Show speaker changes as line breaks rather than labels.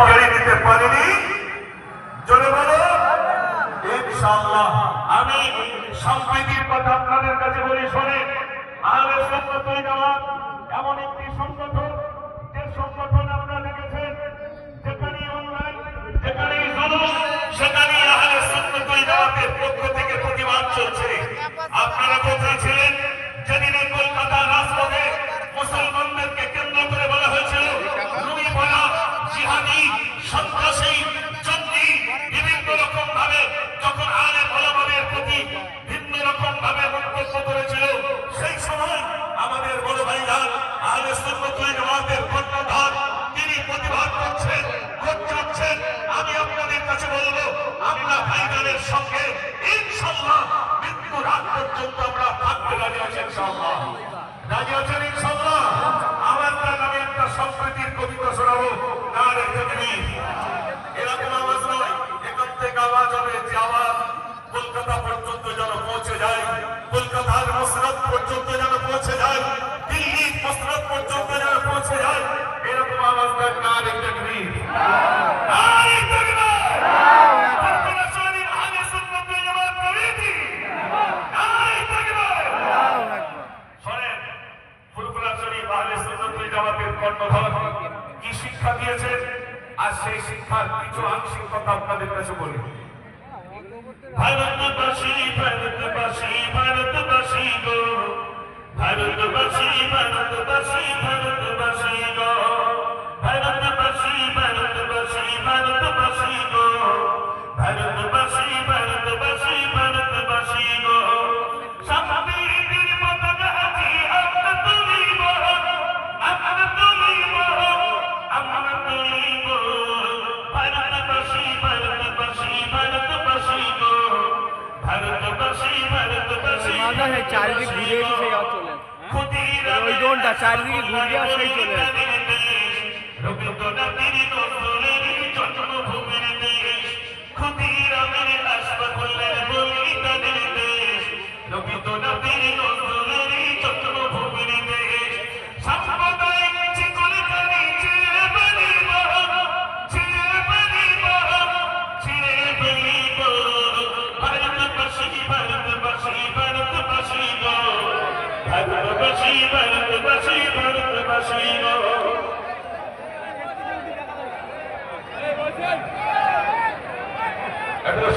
দিতে পারিনি। চলে বলো ইনশাআল্লাহ। আমি সম্প্রীতির কথা আপনাদের কাছে বলি, শোনেন। আহলে সুন্নাত ওয়াল জামাত এমন একটি সংগঠন, যে সংগঠন আপনারা দেখেছেন যেখানে অন্যায়, যেখানে জুলুম, সেখানে আহলে সুন্নাত ওয়াল জামাতের পক্ষ থেকে প্রতিবাদ চলছে। আপনারা কোথায় ছিলেন যেদিন কলকাতার রাজপথে মুসলমানদেরকে কেন্দ্র করে বলা হয়েছিল রুমি বলা, জিহাদি, সন্ত্রাসী, জঙ্গি, বিভিন্ন রকম ভাবে যখন আলেম ওলামাদের প্রতি ভিন্ন রকম ভাবে মন্তব্য করেছিল, সেই সময় আমাদের বড় ভাইজান আহলে সুন্নাত ওয়াল জামাতের কর্ণধার তিনি প্রতিবাদ করছেন, করছেন। আমি আপনাদের কাছে বলবো, আমরা ভাইজানের সঙ্গে ইনশাআল্লাহ মৃত্যুর আগ পর্যন্ত আমরা থাকতে রাজি আছি। ইনশাআল্লাহ রাজি আছেন? ইনশাআল্লাহ। আমার আমি একটা সম্প্রীতির কবিতা শোনাবো। নারে তাকবীর। এরকম আওয়াজ নয়, এখান থেকে আওয়াজ হবে যে আওয়াজ কলকাতা পর্যন্ত যেন পৌঁছে যায়, কলকাতার মসনদ পর্যন্ত যেন পৌঁছে যায়, দিল্লির মসনদ পর্যন্ত যেন পৌঁছে যায়, এরকম আওয়াজ দেন। নারে তাকবীর, নারে তাকবীর। কি শিক্ষা দিয়েছেন, আর সেই শিক্ষার কিছু আংশিক কথা আপনাদের কাছে বলি। ভারতবাসী, ভারতবাসী, ভারতবাসী গো, ভারতবাসী, ভারতবাসী, ভারতবাসী গো, ভারতবাসী, ভারতবাসী, ভারতবাসী গো, ভারতবাসী, ভারতবাসী, ভারতবাসী গো, সম্প্রীতির পতাকা হাতে আমরা তুলিব, আমরা তুলিব, আমরা তুলিব। ভারতবাসী, ভারতবাসী, ভারতবাসী গো, ভারতবাসী, ভারতবাসী,
চারিদিকে ঘুরে এসে সেই চলে ওই দোনটা চারিদিকে ঘুরে আর সেই চলে
রবীন্দ্রনাথের নজরুলের জন্মভূমির দেশ, ক্ষুদিরামের আশফাকুল্লার বলিদানের দেশ, রবীন্দ্রনাথের নজরুলের জন্মভূমির দেশ। সাম্প্রদায়িক চিকলখানি ছিঁড়ে ফেলিব, ছিঁড়ে ফেলিব, ছিঁড়ে ফেলিব। ভারতবাসী, ভারতবাসী, ভারতবাসী গো, ভারতবাসী, ভারতবাসী, ভারতবাসী গো। একটা